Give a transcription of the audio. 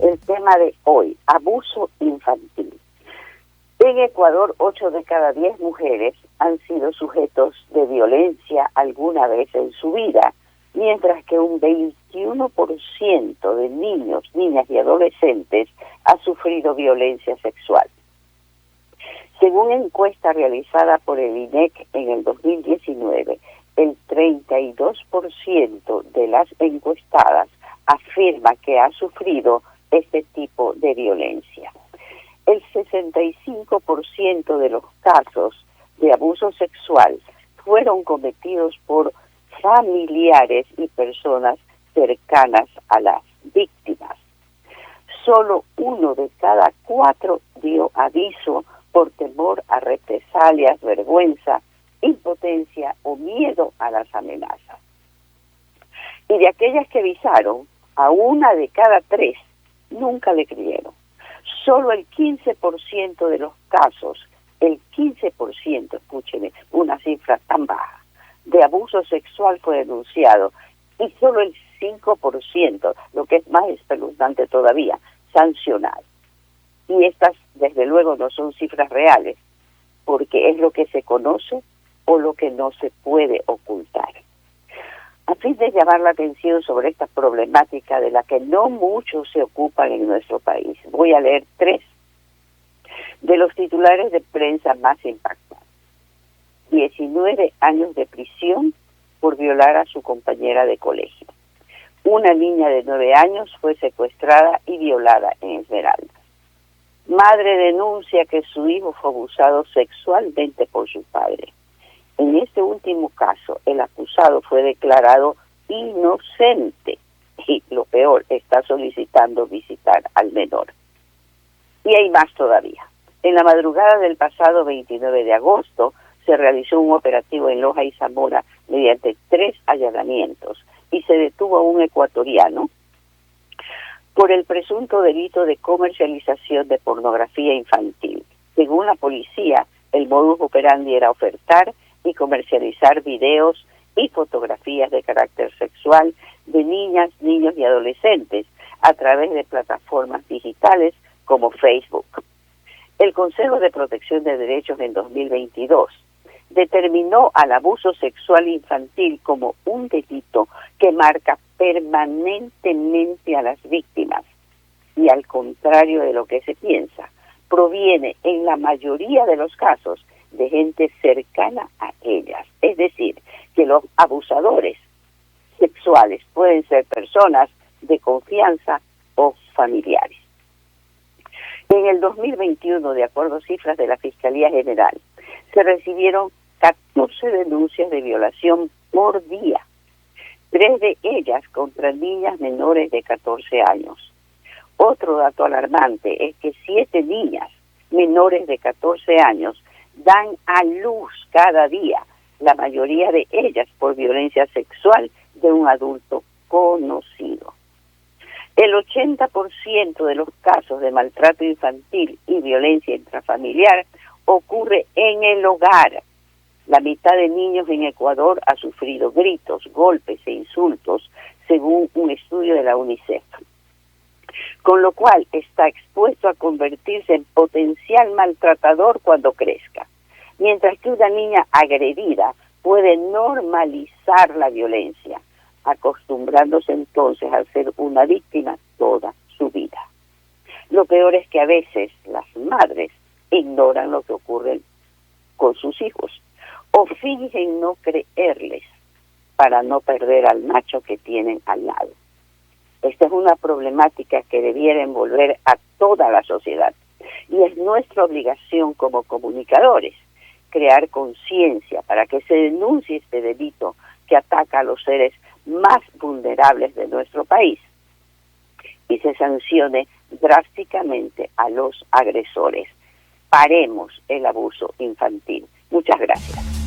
El tema de hoy, abuso infantil. En Ecuador, 8 de cada 10 mujeres han sido sujetos de violencia alguna vez en su vida, mientras que un 21% de niños, niñas y adolescentes ha sufrido violencia sexual. Según encuesta realizada por el INEC en el 2019, el 32% de las encuestadas afirma que ha sufrido este tipo de violencia. El 65% de los casos de abuso sexual fueron cometidos por familiares y personas cercanas a las víctimas. Solo 1 de cada 4 dio aviso por temor a represalias, vergüenza, impotencia o miedo a las amenazas. Y de aquellas que avisaron, a 1 de cada 3 nunca le creyeron. Solo el 15% de los casos, el 15%, escúcheme, una cifra tan baja, de abuso sexual fue denunciado y solo el 5%, lo que es más espeluznante todavía, sancionado. Y estas, desde luego, no son cifras reales, porque es lo que se conoce o lo que no se puede ocultar. A fin de llamar la atención sobre esta problemática de la que no muchos se ocupan en nuestro país, voy a leer 3 de los titulares de prensa más impactantes. 19 años de prisión por violar a su compañera de colegio. Una niña de 9 años fue secuestrada y violada en Esmeraldas. Madre denuncia que su hijo fue abusado sexualmente por su padre. En este último caso, el acusado fue declarado inocente y, lo peor, está solicitando visitar al menor. Y hay más todavía. En la madrugada del pasado 29 de agosto se realizó un operativo en Loja y Zamora mediante 3 allanamientos y se detuvo a un ecuatoriano por el presunto delito de comercialización de pornografía infantil. Según la policía, el modus operandi era ofertar y comercializar videos y fotografías de carácter sexual de niñas, niños y adolescentes a través de plataformas digitales como Facebook. El Consejo de Protección de Derechos en 2022 determinó al abuso sexual infantil como un delito que marca permanentemente a las víctimas y, al contrario de lo que se piensa, proviene en la mayoría de los casos de gente cercana a ellas. Es decir, que los abusadores sexuales pueden ser personas de confianza o familiares. En el 2021, de acuerdo a cifras de la Fiscalía General, se recibieron 14 denuncias de violación por día, 3 de ellas contra niñas menores de 14 años. Otro dato alarmante es que 7 niñas menores de 14 años dan a luz cada día, la mayoría de ellas por violencia sexual de un adulto conocido. El 80% de los casos de maltrato infantil y violencia intrafamiliar ocurre en el hogar. La mitad de niños en Ecuador ha sufrido gritos, golpes e insultos, según un estudio de la UNICEF. Con lo cual está expuesto a convertirse en potencial maltratador cuando crezca. Mientras que una niña agredida puede normalizar la violencia, acostumbrándose entonces a ser una víctima toda su vida. Lo peor es que a veces las madres ignoran lo que ocurre con sus hijos o fingen no creerles para no perder al macho que tienen al lado. Esta es una problemática que debiera envolver a toda la sociedad y es nuestra obligación como comunicadores crear conciencia para que se denuncie este delito que ataca a los seres más vulnerables de nuestro país y se sancione drásticamente a los agresores. Paremos el abuso infantil. Muchas gracias.